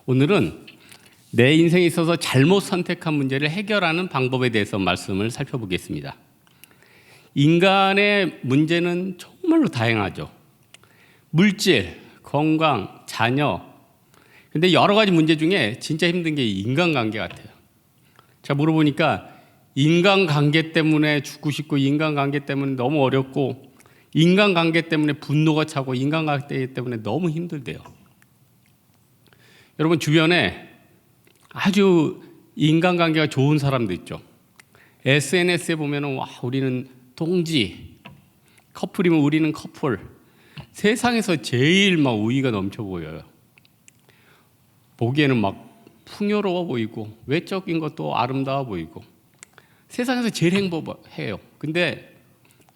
오늘은 내 인생에 있어서 잘못 선택한 문제를 해결하는 방법에 대해서 말씀을 살펴보겠습니다. 인간의 문제는 정말로 다양하죠. 물질, 건강, 자녀. 근데 여러 가지 문제 중에 진짜 힘든 게 인간관계 같아요. 제가 물어보니까 인간관계 때문에 죽고 싶고, 인간관계 때문에 너무 어렵고, 인간관계 때문에 분노가 차고, 인간관계 때문에 너무 힘들대요. 여러분 주변에 아주 인간관계가 좋은 사람도 있죠. SNS에 보면은 와, 우리는 동지, 커플이면 우리는 커플. 세상에서 제일 막 우위가 넘쳐 보여요. 보기에는 막 풍요로워 보이고 외적인 것도 아름다워 보이고 세상에서 제일 행복해요. 근데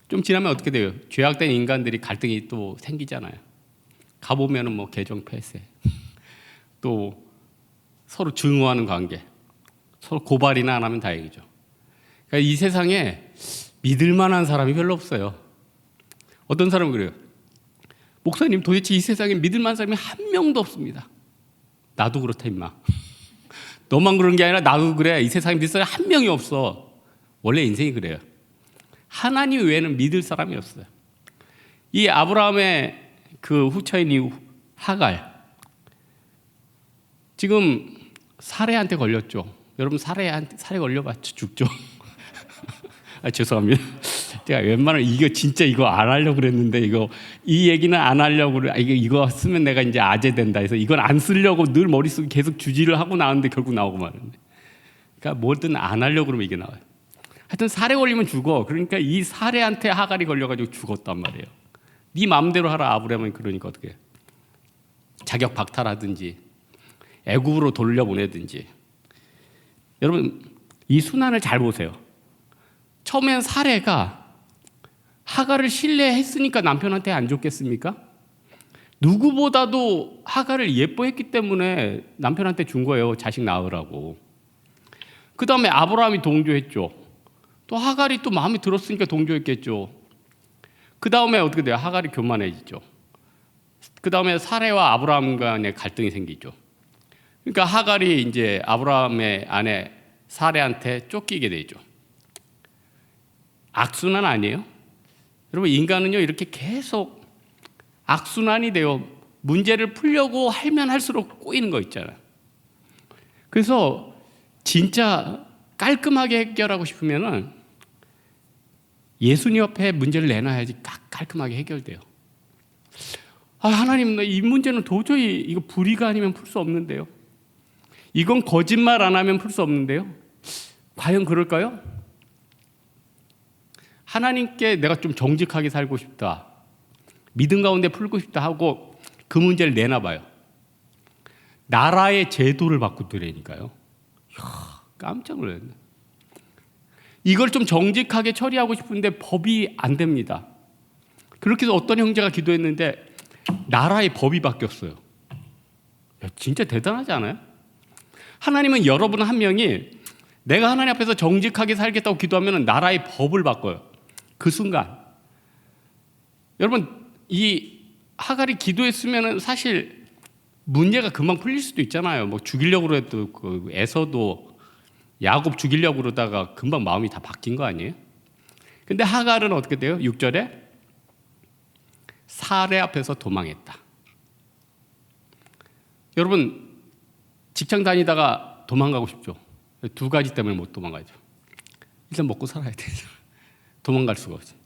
좀 지나면 어떻게 돼요? 죄악된 인간들이 갈등이 또 생기잖아요. 가보면은 뭐 개정 폐쇄, 또 서로 증오하는 관계, 서로 고발이나 안 하면 다행이죠. 그러니까 이 세상에 믿을 만한 사람이 별로 없어요. 어떤 사람은 그래요. 목사님, 도대체 이 세상에 믿을 만한 사람이 한 명도 없습니다. 나도 그렇다 임마. 너만 그런 게 아니라 나도 그래. 이 세상에 믿을 사람이 한 명이 없어. 원래 인생이 그래요. 하나님 외에는 믿을 사람이 없어요. 이 아브라함의 그 후처인 하갈, 지금 사례한테 걸렸죠. 여러분 사례 걸려봤자 죽죠. 죄송합니다. 제가 웬만하면 이거 안 하려고 그랬는데 이 얘기는 안 하려고 그래. 이거 쓰면 내가 이제 아재 된다 해서 이건 안 쓰려고 늘 머릿속에 계속 주지를 하고 나왔는데 결국 나오고 마는데. 그러니까 뭐든 안 하려고 그러면 이게 나와요. 하여튼 사례 걸리면 죽어. 그러니까 이 사례한테 하갈이 걸려가지고 죽었단 말이에요. 네 마음대로 하라 아브라함은. 그러니까 어떻게 해요? 자격 박탈하든지 애굽으로 돌려보내든지. 여러분 이 순환을 잘 보세요. 처음엔 사례가 하갈을 신뢰했으니까 남편한테 안 줬겠습니까? 누구보다도 하갈을 예뻐했기 때문에 남편한테 준 거예요. 자식 낳으라고. 그 다음에 아브라함이 동조했죠. 또 하갈이 또 마음에 들었으니까 동조했겠죠. 그 다음에 어떻게 돼요? 하갈이 교만해지죠. 그 다음에 사례와 아브라함 간의 갈등이 생기죠. 그러니까 하갈이 이제 아브라함의 아내 사례한테 쫓기게 되죠. 악순환 아니에요? 여러분 인간은요 이렇게 계속 악순환이 돼요. 문제를 풀려고 하면 할수록 꼬이는 거 있잖아요. 그래서 진짜 깔끔하게 해결하고 싶으면은 예수님 옆에 문제를 내놔야지 깔끔하게 해결돼요. 하나님, 이 문제는 도저히 이거 불의가 아니면 풀 수 없는데요. 이건 거짓말 안 하면 풀 수 없는데요. 과연 그럴까요? 하나님께 내가 좀 정직하게 살고 싶다, 믿음 가운데 풀고 싶다 하고 그 문제를 내놔봐요. 나라의 제도를 바꾸더라니까요. 깜짝 놀랐네. 이걸 좀 정직하게 처리하고 싶은데 법이 안 됩니다. 그렇게 해서 어떤 형제가 기도했는데 나라의 법이 바뀌었어요. 진짜 대단하지 않아요? 하나님은 여러분 한 명이 내가 하나님 앞에서 정직하게 살겠다고 기도하면 나라의 법을 바꿔요. 그 순간. 여러분 이 하갈이 기도했으면 사실 문제가 금방 풀릴 수도 있잖아요. 뭐 죽이려고 해도 그 에서도 야곱 죽이려고 그러다가 금방 마음이 다 바뀐 거 아니에요? 근데 하갈은 어떻게 돼요? 6절에 사례 앞에서 도망했다. 여러분 직장 다니다가 도망가고 싶죠? 두 가지 때문에 못 도망가죠. 일단 먹고 살아야 되죠. 도망갈 수가 없어요.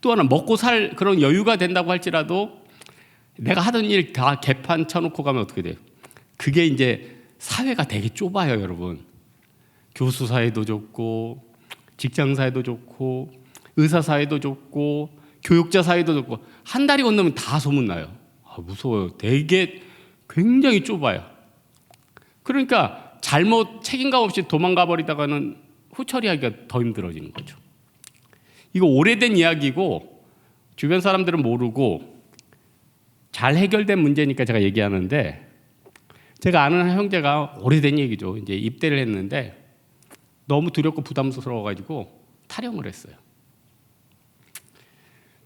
또 하나 먹고 살 그런 여유가 된다고 할지라도 내가 하던 일 다 개판 쳐놓고 가면 어떻게 돼요? 그게 이제 사회가 되게 좁아요, 여러분. 교수 사회도 좁고 직장 사회도 좁고 의사 사회도 좁고 교육자 사회도 좁고 한 다리 건너면 다 소문나요. 무서워요. 되게 굉장히 좁아요. 그러니까 잘못 책임감 없이 도망가 버리다가는 후처리하기가 더 힘들어지는 거죠. 이거 오래된 이야기고 주변 사람들은 모르고 잘 해결된 문제니까 제가 얘기하는데, 제가 아는 형제가 오래된 얘기죠. 이제 입대를 했는데 너무 두렵고 부담스러워가지고 탈영을 했어요.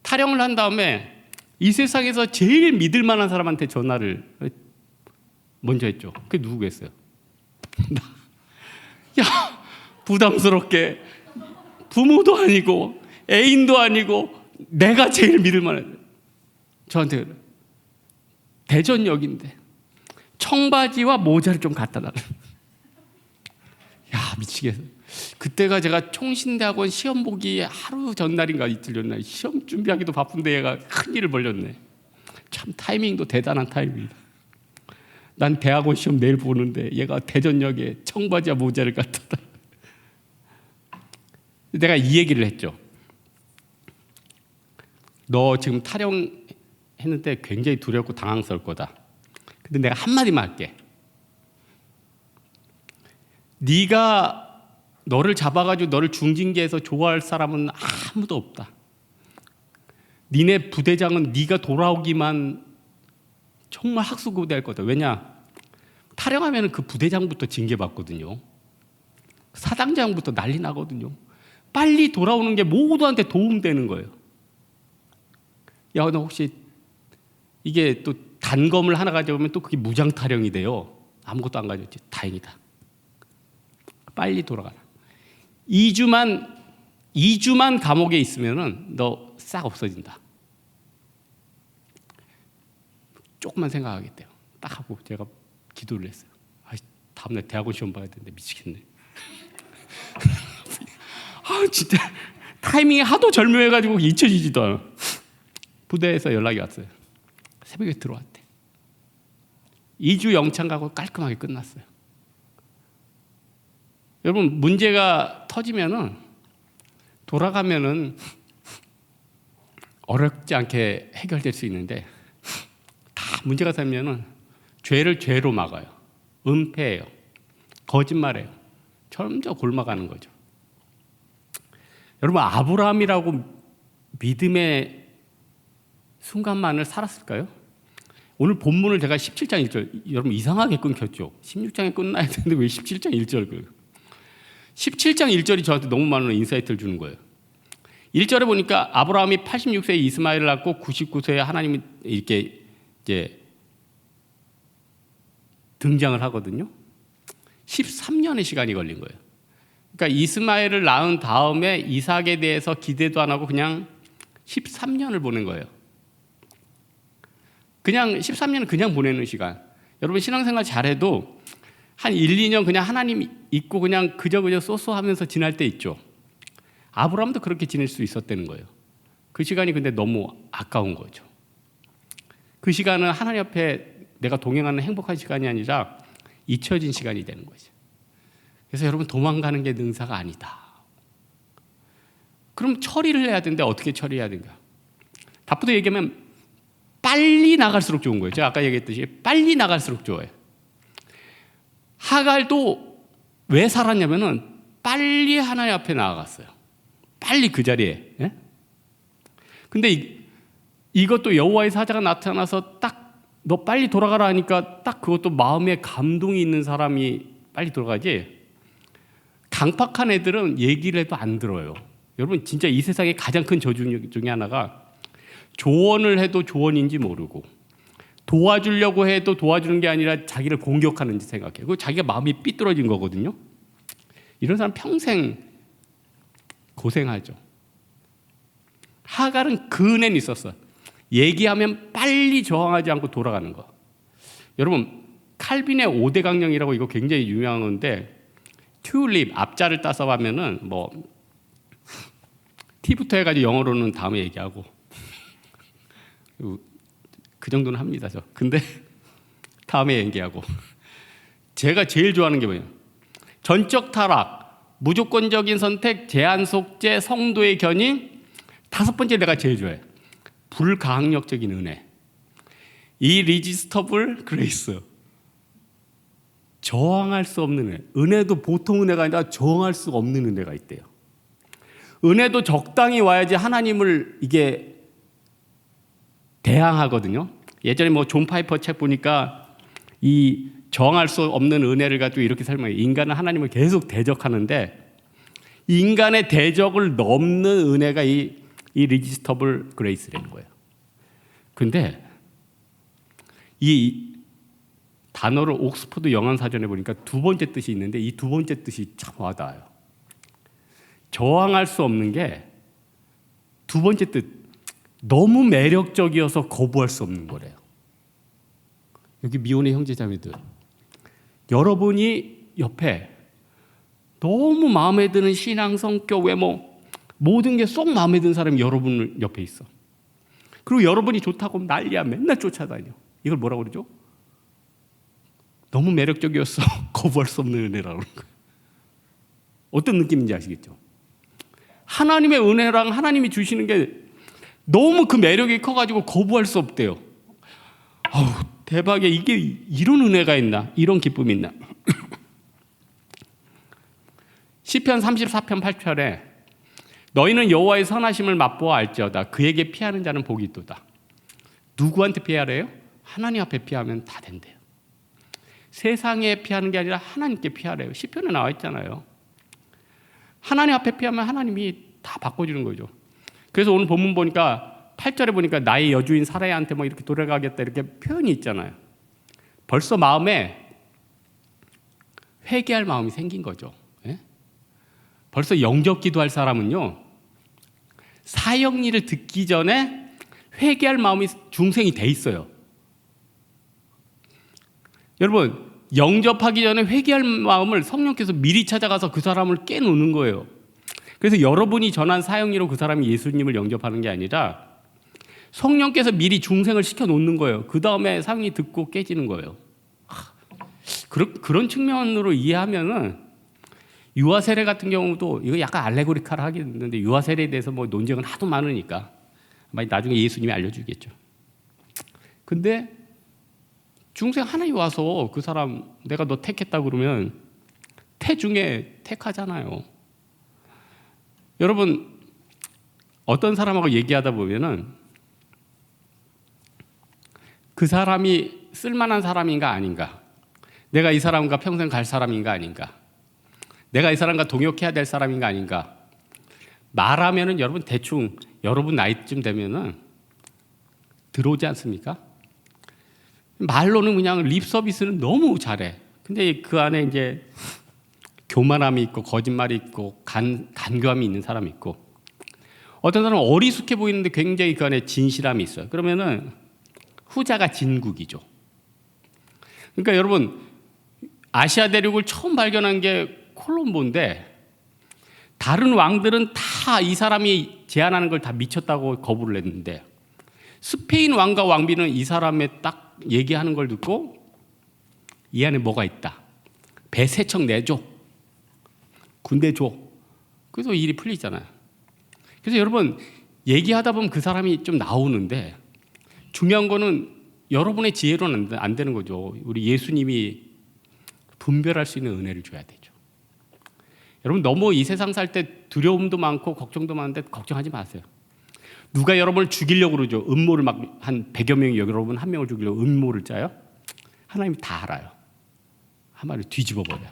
탈영을 한 다음에 이 세상에서 제일 믿을 만한 사람한테 전화를 먼저 했죠. 그게 누구겠어요? 야, 부담스럽게 부모도 아니고 애인도 아니고 내가 제일 믿을 만한 저한테 대전역인데 청바지와 모자를 좀 갖다 달라. 야, 미치겠어. 그때가 제가 총신대학원 시험 보기 하루 전날인가 이틀 전날 시험 준비하기도 바쁜데 얘가 큰일을 벌렸네. 참 타이밍도 대단한 타이밍이다. 난 대학원 시험 내일 보는데 얘가 대전역에 청바지와 모자를 갖다 달라. 내가 이 얘기를 했죠. 너 지금 타령했는데 굉장히 두렵고 당황스러울 거다. 근데 내가 한마디만 할게. 네가 너를 잡아가지고 너를 중징계해서 좋아할 사람은 아무도 없다. 니네 부대장은 네가 돌아오기만 정말 학수고대할 거다. 왜냐? 타령하면 그 부대장부터 징계받거든요. 사단장부터 난리 나거든요. 빨리 돌아오는 게 모두한테 도움되는 거예요. 야, 너 혹시 이게 또 단검을 하나 가져오면 또 그게 무장타령이 돼요. 아무것도 안 가져왔지. 다행이다. 빨리 돌아가라. 2주만 감옥에 있으면은 너 싹 없어진다. 조금만 생각하겠대요. 딱 하고 제가 기도를 했어요. 다음날 대학원 시험 봐야 되는데 미치겠네. 진짜 타이밍이 하도 절묘해가지고 잊혀지지도 않아. 부대에서 연락이 왔어요. 새벽에 들어왔대. 2주 영창 가고 깔끔하게 끝났어요. 여러분, 문제가 터지면은 돌아가면은 어렵지 않게 해결될 수 있는데 다 문제가 생기면은 죄를 죄로 막아요. 은폐해요. 거짓말해요. 점점 골마가는 거죠. 여러분, 아브라함이라고 믿음의 순간만을 살았을까요? 오늘 본문을 제가 17장 1절, 여러분 이상하게 끊겼죠. 16장에 끝나야 되는데 왜 17장 1절 그래요? 17장 1절이 저한테 너무 많은 인사이트를 주는 거예요. 1절에 보니까 아브라함이 86세에 이스마엘을 낳고 99세에 하나님이 이렇게 이제 등장을 하거든요. 13년의 시간이 걸린 거예요. 그러니까 이스마엘을 낳은 다음에 이삭에 대해서 기대도 안 하고 그냥 13년을 보낸 거예요. 그냥 13년은 그냥 보내는 시간. 여러분 신앙생활 잘해도 한 1, 2년 그냥 하나님 잊고 그냥 그저 쏘쏘하면서 지날 때 있죠. 아브라함도 그렇게 지낼 수 있었다는 거예요. 그 시간이 근데 너무 아까운 거죠. 그 시간은 하나님 앞에 내가 동행하는 행복한 시간이 아니라 잊혀진 시간이 되는 거죠. 그래서 여러분 도망가는 게 능사가 아니다. 그럼 처리를 해야 되는데 어떻게 처리해야 되는가? 답부터 얘기하면 빨리 나갈수록 좋은 거예요. 제가 아까 얘기했듯이 빨리 나갈수록 좋아요. 하갈도 왜 살았냐면은 빨리 하나님 앞에 나아갔어요. 빨리 그 자리에. 예? 근데 이것도 여호와의 사자가 나타나서 딱 너 빨리 돌아가라 하니까 딱 그것도 마음에 감동이 있는 사람이 빨리 돌아가지. 강팍한 애들은 얘기를 해도 안 들어요. 여러분 진짜 이 세상의 가장 큰 저주 중에 하나가 조언을 해도 조언인지 모르고 도와주려고 해도 도와주는 게 아니라 자기를 공격하는지 생각해요. 그리고 자기가 마음이 삐뚤어진 거거든요. 이런 사람 평생 고생하죠. 하갈은 그 은혜는 있었어. 얘기하면 빨리 저항하지 않고 돌아가는 거. 여러분 칼빈의 5대 강령이라고 이거 굉장히 유명한 건데 튤립 앞자를 따서 하면은 뭐 T부터 해가지고 영어로는 다음에 얘기하고 그 정도는 합니다 저. 근데 다음에 얘기하고 제가 제일 좋아하는 게 뭐예요? 전적 타락, 무조건적인 선택, 제한 속죄, 성도의 견인. 5번째 내가 제일 좋아해요. 불가항력적인 은혜. irresistible grace. 저항할 수 없는 은혜. 은혜도 보통 은혜가 아니라 저항할 수가 없는 은혜가 있대요. 은혜도 적당히 와야지 하나님을 이게 대항하거든요. 예전에 뭐 존 파이퍼 책 보니까 이 저항할 수 없는 은혜를 가지고 이렇게 설명해요. 인간은 하나님을 계속 대적하는데 인간의 대적을 넘는 은혜가 이 irresistible grace라는 거예요. 근데 이 단어를 옥스퍼드 영어사전에 보니까 두 번째 뜻이 있는데 이 두 번째 뜻이 참 와닿아요. 저항할 수 없는 게 두 번째 뜻, 너무 매력적이어서 거부할 수 없는 거래요. 여기 미혼의 형제자매들, 여러분이 옆에 너무 마음에 드는 신앙, 성격, 외모 모든 게 쏙 마음에 드는 사람이 여러분 옆에 있어. 그리고 여러분이 좋다고 난리야. 맨날 쫓아다녀. 이걸 뭐라고 그러죠? 너무 매력적이었어. 거부할 수 없는 은혜라고 그러는 거예요. 어떤 느낌인지 아시겠죠? 하나님의 은혜랑 하나님이 주시는 게 너무 그 매력이 커가지고 거부할 수 없대요. 아우, 대박이야. 이게 이런 은혜가 있나? 이런 기쁨이 있나? 시편 34편 8절에 너희는 여호와의 선하심을 맛보아 알지어다. 그에게 피하는 자는 복이 있도다. 누구한테 피하래요? 하나님 앞에 피하면 다 된대요. 세상에 피하는 게 아니라 하나님께 피하래요. 시편에 나와 있잖아요. 하나님 앞에 피하면 하나님이 다 바꿔주는 거죠. 그래서 오늘 본문 보니까 8절에 보니까 나의 여주인 사라야한테 뭐 이렇게 돌아가겠다 이렇게 표현이 있잖아요. 벌써 마음에 회개할 마음이 생긴 거죠. 예? 벌써 영접 기도할 사람은요, 사형리를 듣기 전에 회개할 마음이 중생이 돼 있어요. 여러분, 영접하기 전에 회개할 마음을 성령께서 미리 찾아가서 그 사람을 깨놓는 거예요. 그래서 여러분이 전한 사형리로 그 사람이 예수님을 영접하는 게 아니라 성령께서 미리 중생을 시켜놓는 거예요. 그 다음에 사형리 듣고 깨지는 거예요. 그런 측면으로 이해하면은 유아 세례 같은 경우도 이거 약간 알레고리카를 하겠는데 유아 세례에 대해서 뭐 논쟁은 하도 많으니까 나중에 예수님이 알려주겠죠. 근데 중생 하나님 와서 그 사람 내가 너 택했다 그러면 태중에 택하잖아요. 여러분, 어떤 사람하고 얘기하다 보면은 그 사람이 쓸만한 사람인가 아닌가, 내가 이 사람과 평생 갈 사람인가 아닌가, 내가 이 사람과 동역해야 될 사람인가 아닌가 말하면은 여러분 대충 여러분 나이쯤 되면은 들어오지 않습니까? 말로는 그냥 립 서비스는 너무 잘해. 근데 그 안에 이제 교만함이 있고 거짓말이 있고 간교함이 있는 사람이 있고, 어떤 사람은 어리숙해 보이는데 굉장히 그 안에 진실함이 있어요. 그러면은 후자가 진국이죠. 그러니까 여러분, 아시아 대륙을 처음 발견한 게 콜롬보인데 다른 왕들은 다 이 사람이 제안하는 걸 다 미쳤다고 거부를 했는데 스페인 왕과 왕비는 이 사람의 딱 얘기하는 걸 듣고 이 안에 뭐가 있다. 배 3척 내줘. 군대 줘. 그래서 일이 풀리잖아요. 그래서 여러분, 얘기하다 보면 그 사람이 좀 나오는데 중요한 거는 여러분의 지혜로는 안 되는 거죠. 우리 예수님이 분별할 수 있는 은혜를 줘야 되죠. 여러분, 너무 이 세상 살 때 두려움도 많고 걱정도 많은데 걱정하지 마세요. 누가 여러분을 죽이려고 그러죠. 음모를 막 한 100여 명이 여러분 한 명을 죽이려고 음모를 짜요. 하나님이 다 알아요. 한마디로 뒤집어 버려요.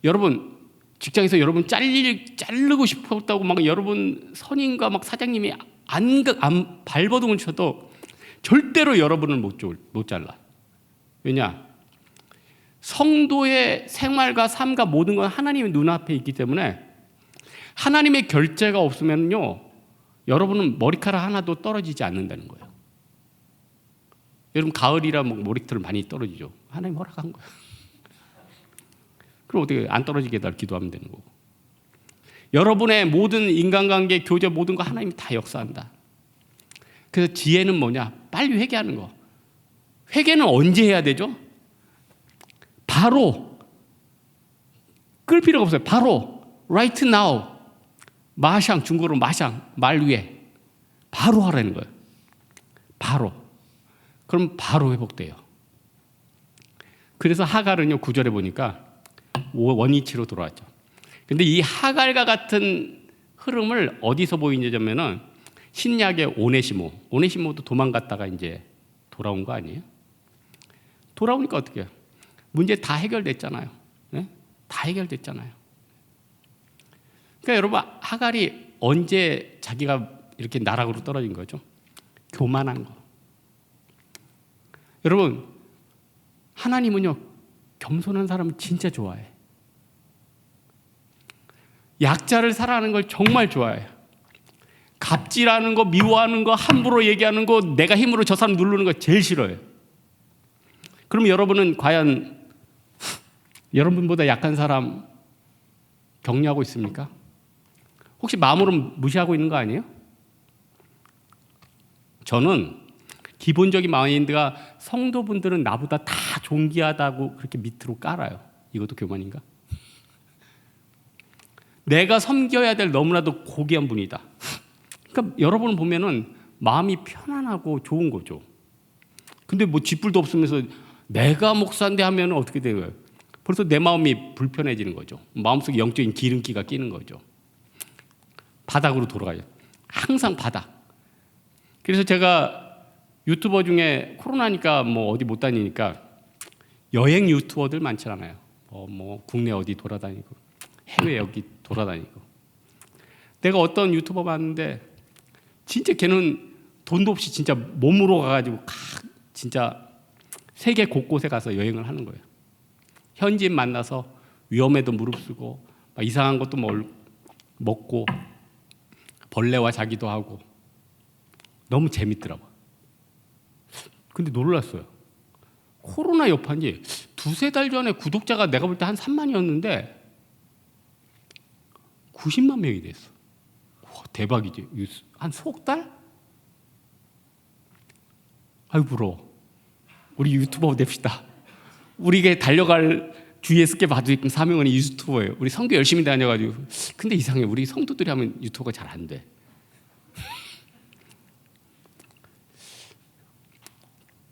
여러분, 직장에서 여러분 자르고 싶었다고 막 여러분 선임과 막 사장님이 안 발버둥을 쳐도 절대로 여러분을 못 잘라. 왜냐? 성도의 생활과 삶과 모든 건 하나님의 눈앞에 있기 때문에 하나님의 결재가 없으면요, 여러분은 머리카락 하나도 떨어지지 않는다는 거예요. 여러분, 가을이라 머리털 많이 떨어지죠. 하나님 허락한 거예요. 그럼 어떻게 안 떨어지게 해달라고 기도하면 되는 거고. 여러분의 모든 인간관계, 교제 모든 거 하나님이 다 역사한다. 그래서 지혜는 뭐냐? 빨리 회개하는 거. 회개는 언제 해야 되죠? 바로. 끌 필요가 없어요. 바로. Right now. 마샹, 중국어로 마샹, 말 위에. 바로 하라는 거예요. 바로. 그럼 바로 회복돼요. 그래서 하갈은요, 9절에 보니까 원위치로 돌아왔죠. 근데 이 하갈과 같은 흐름을 어디서 보이냐면은 신약의 오네시모도 도망갔다가 이제 돌아온 거 아니에요? 돌아오니까 어떻게 해요? 문제 다 해결됐잖아요. 네? 다 해결됐잖아요. 그러니까 여러분, 하갈이 언제 자기가 이렇게 나락으로 떨어진 거죠? 교만한 거. 여러분, 하나님은요, 겸손한 사람을 진짜 좋아해. 약자를 사랑하는 걸 정말 좋아해요. 갑질하는 거, 미워하는 거, 함부로 얘기하는 거, 내가 힘으로 저 사람 누르는 거 제일 싫어요. 그럼 여러분은 과연 여러분보다 약한 사람 격려하고 있습니까? 혹시 마음으로 무시하고 있는 거 아니에요? 저는 기본적인 마인드가 성도분들은 나보다 다 존귀하다고 그렇게 밑으로 깔아요. 이것도 교만인가? 내가 섬겨야 될 너무나도 고귀한 분이다. 그러니까 여러분을 보면은 마음이 편안하고 좋은 거죠. 근데 뭐 쥐뿔도 없으면서 내가 목사인데 하면 어떻게 돼요? 벌써 내 마음이 불편해지는 거죠. 마음속에 영적인 기름기가 끼는 거죠. 바닥으로 돌아가요. 항상 바닥. 그래서 제가 유튜버 중에 코로나니까 뭐 어디 못 다니니까 여행 유튜버들 많잖아요. 뭐 국내 어디 돌아다니고 해외 여기 돌아다니고. 내가 어떤 유튜버 봤는데 진짜 걔는 돈도 없이 진짜 몸으로 가가지고 진짜 세계 곳곳에 가서 여행을 하는 거예요. 현지인 만나서 위험에도 무릅쓰고 막 이상한 것도 먹고 벌레와 자기도 하고 너무 재밌더라고요. 근데 놀랐어요. 코로나 여파인지 두세 달 전에 구독자가 내가 볼 때 한 3만이었는데 90만 명이 됐어. 와, 대박이지. 한 석 달? 아유 부러워. 우리 유튜버 됩시다. 우리에게 달려갈 주위에 스케 봐도 사명은 유튜버예요. 우리 성교 열심히 다녀가지고. 근데 이상해. 우리 성도들이 하면 유튜버가 잘 안 돼.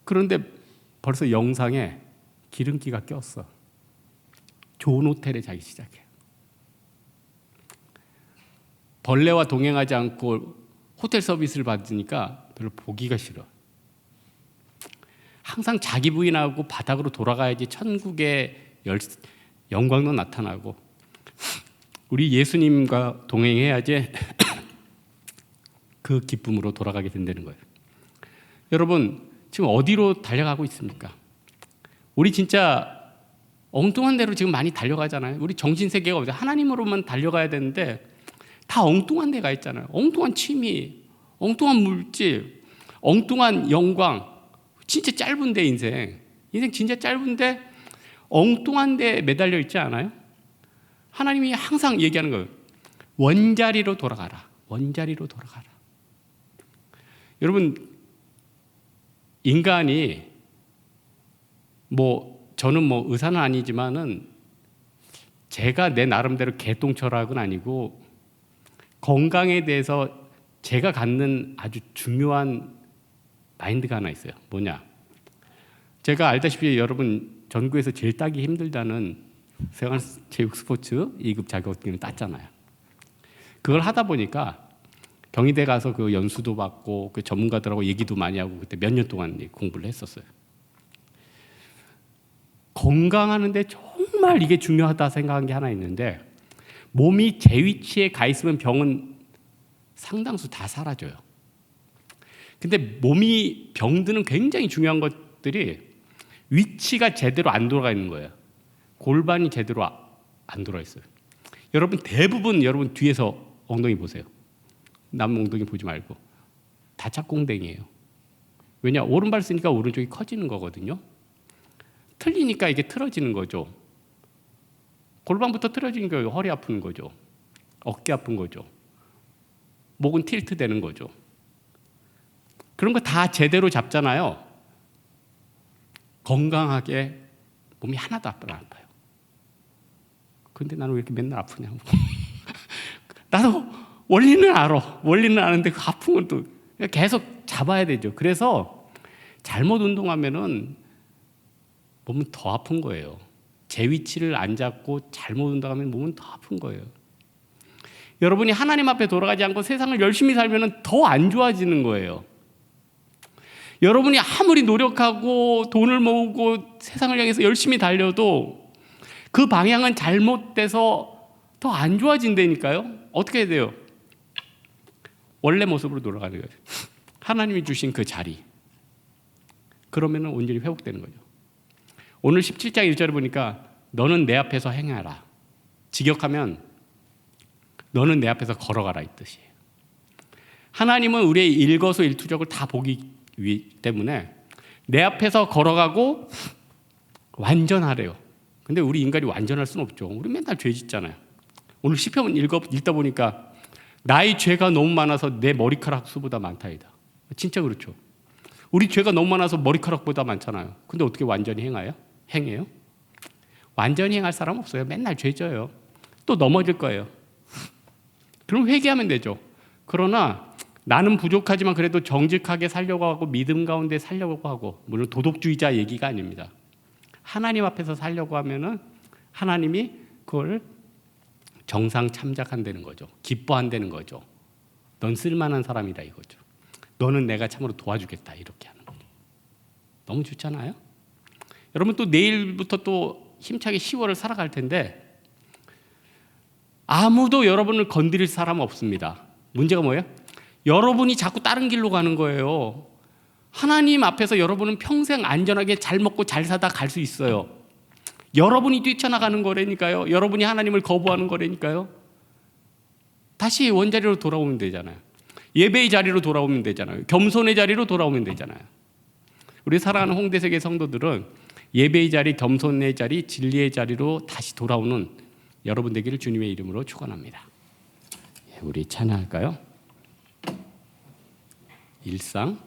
그런데 벌써 영상에 기름기가 꼈어. 좋은 호텔에 자기 시작해. 벌레와 동행하지 않고 호텔 서비스를 받으니까 별로 보기가 싫어. 항상 자기 부인하고 바닥으로 돌아가야지 천국의 영광도 나타나고 우리 예수님과 동행해야지 그 기쁨으로 돌아가게 된다는 거예요. 여러분 지금 어디로 달려가고 있습니까? 우리 진짜 엉뚱한 데로 지금 많이 달려가잖아요. 우리 정신세계가 어디 하나님으로만 달려가야 되는데 다 엉뚱한 데가 있잖아요. 엉뚱한 취미, 엉뚱한 물질, 엉뚱한 영광. 진짜 짧은데 인생 진짜 짧은데 엉뚱한 데 매달려 있지 않아요? 하나님이 항상 얘기하는 거예요. 원자리로 돌아가라. 원자리로 돌아가라. 여러분 인간이 저는 의사는 아니지만은 제가 내 나름대로 개똥철학은 아니고 건강에 대해서 제가 갖는 아주 중요한 마인드가 하나 있어요. 뭐냐? 제가 알다시피 여러분 전국에서 제일 따기 힘들다는 생활체육 스포츠 2급 자격증을 땄잖아요. 그걸 하다 보니까 경희대 가서 그 연수도 받고 그 전문가들하고 얘기도 많이 하고 그때 몇 년 동안 공부를 했었어요. 건강하는데 정말 이게 중요하다 생각한 게 하나 있는데 몸이 제 위치에 가 있으면 병은 상당수 다 사라져요. 근데 몸이 병드는 굉장히 중요한 것들이 위치가 제대로 안 돌아가 있는 거예요. 골반이 제대로 안 돌아 있어요. 여러분 대부분 여러분 뒤에서 엉덩이 보세요. 남 엉덩이 보지 말고 다 짝꿍댕이에요. 왜냐? 오른발 쓰니까 오른쪽이 커지는 거거든요. 틀리니까 이게 틀어지는 거죠. 골반부터 틀어지니까 허리 아픈 거죠. 어깨 아픈 거죠. 목은 틸트 되는 거죠. 그런 거 다 제대로 잡잖아요. 건강하게 몸이 하나도 안 아파요. 근데 나는 왜 이렇게 맨날 아프냐고. 나도 원리는 알아. 원리는 아는데 그 아픈 건 또 계속 잡아야 되죠. 그래서 잘못 운동하면은 몸은 더 아픈 거예요. 제 위치를 안 잡고 잘못 운동하면 몸은 더 아픈 거예요. 여러분이 하나님 앞에 돌아가지 않고 세상을 열심히 살면은 더 안 좋아지는 거예요. 여러분이 아무리 노력하고 돈을 모으고 세상을 향해서 열심히 달려도 그 방향은 잘못돼서 더 안 좋아진다니까요. 어떻게 해야 돼요? 원래 모습으로 돌아가는 거예요. 하나님이 주신 그 자리. 그러면 온전히 회복되는 거죠. 오늘 17장 1절에 보니까 너는 내 앞에서 행하라. 직역하면 너는 내 앞에서 걸어가라 이 뜻이에요. 하나님은 우리의 일거수일투족을 다 보기 때문에 내 앞에서 걸어가고 완전하래요. 근데 우리 인간이 완전할 수는 없죠. 우리 맨날 죄 짓잖아요. 오늘 시편 읽다 보니까 나의 죄가 너무 많아서 내 머리카락 수보다 많다이다. 진짜 그렇죠. 우리 죄가 너무 많아서 머리카락보다 많잖아요. 근데 어떻게 완전히 행해요? 완전히 행할 사람 없어요. 맨날 죄 져요. 또 넘어질 거예요. 그럼 회개하면 되죠. 그러나 나는 부족하지만 그래도 정직하게 살려고 하고 믿음 가운데 살려고 하고, 물론 도덕주의자 얘기가 아닙니다. 하나님 앞에서 살려고 하면은 하나님이 그걸 정상 참작한다는 거죠. 기뻐한다는 거죠. 넌 쓸만한 사람이다 이거죠. 너는 내가 참으로 도와주겠다 이렇게 하는 거죠. 너무 좋잖아요. 여러분 또 내일부터 또 힘차게 10월을 살아갈 텐데 아무도 여러분을 건드릴 사람 없습니다. 문제가 뭐예요? 여러분이 자꾸 다른 길로 가는 거예요. 하나님 앞에서 여러분은 평생 안전하게 잘 먹고 잘 사다 갈 수 있어요. 여러분이 뛰쳐나가는 거라니까요. 여러분이 하나님을 거부하는 거라니까요. 다시 원자리로 돌아오면 되잖아요. 예배의 자리로 돌아오면 되잖아요. 겸손의 자리로 돌아오면 되잖아요. 우리 사랑하는 홍대세계 성도들은 예배의 자리, 겸손의 자리, 진리의 자리로 다시 돌아오는 여러분 되기를 주님의 이름으로 축원합니다. 우리 찬양할까요? 일상